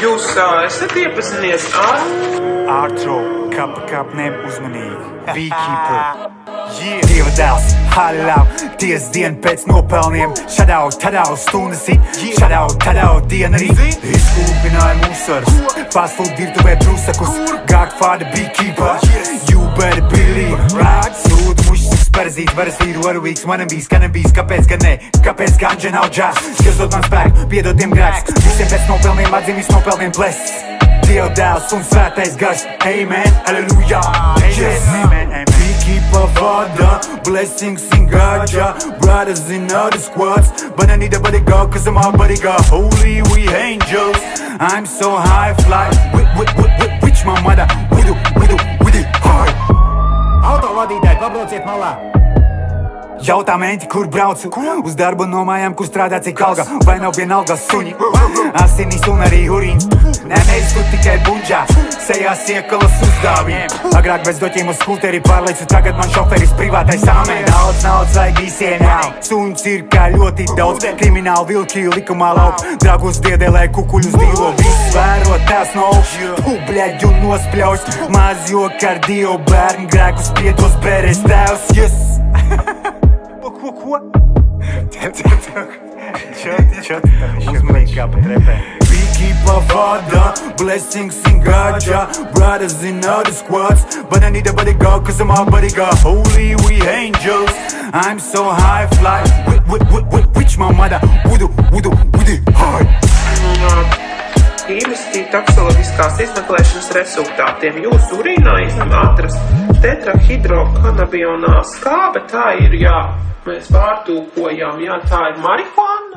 Jūs esat iepazinies ar Artro, kapnēm uzmanīgi. Beekeeper. Dieva dēls, halal, tiesas diena pēc nopelniem. Šadau, tadau, stundas it, šadau, tadau, diena rīt. Izkūpināja uzsvars, fast food virtuvē trusakus. Godfather, beekeeper, you better believe. Sūta mušas eksperzīt, varas vīru aruvīgs. Manam bijis kanabīs, kāpēc gan ne? Kāpēc ganja nav džās? Skazot man spēku, piedod tiem grēks. Visiem pēc nopelniem atzīmīs nopelniem bless. Dieva dēls un svētais gars, amen, halleluja, yes. Beekeeper vada, blessings in ganja, brothers in other squads. But I need a bodyguard, cause I'm our bodyguard. Holy, we angels, I'm so high fly. Which my mother, with it high. Auto vadītāji, pabrauciet malā. Jautā menti, kur braucu, uz darbu no mājām, kur strādā cik alga. Vai nav vienalga suņi, asinīs un arī urīns. Nē, mēs tu tikai bunģā, sejās iekalas uzdāviem. Agrāk bez doķiem uz skūteri pārleicu, tagad man šoferis privātais āmē. Daudz naudas vajag visiem jau, suns ir kā ļoti daudz. Krimināli vilki likumā laup, dragus diedēlē kukuļus dīlo. Viss vēro tās no augšu, bļaļ un nospļaus. Maz jok ar Dievu bērnu grēkus piedos bērēs tēvs, yes. Ko? Čoti, uzmanīgi kā pat repē. Beekeeper vada, blessings in ganja, brothers in other squads. But I need a bodyguard, cause I'm our bodyguard. Holy, we angels, I'm so high fly. Which my mother, with it high. Īvestīt taksoloģiskās izmeklēšanas rezultātiem. Jūsu urīnā atrast tetrahidrokannabionā skābe, tā ir, jā, mēs pārtūkojām, jā, tā ir marihuana.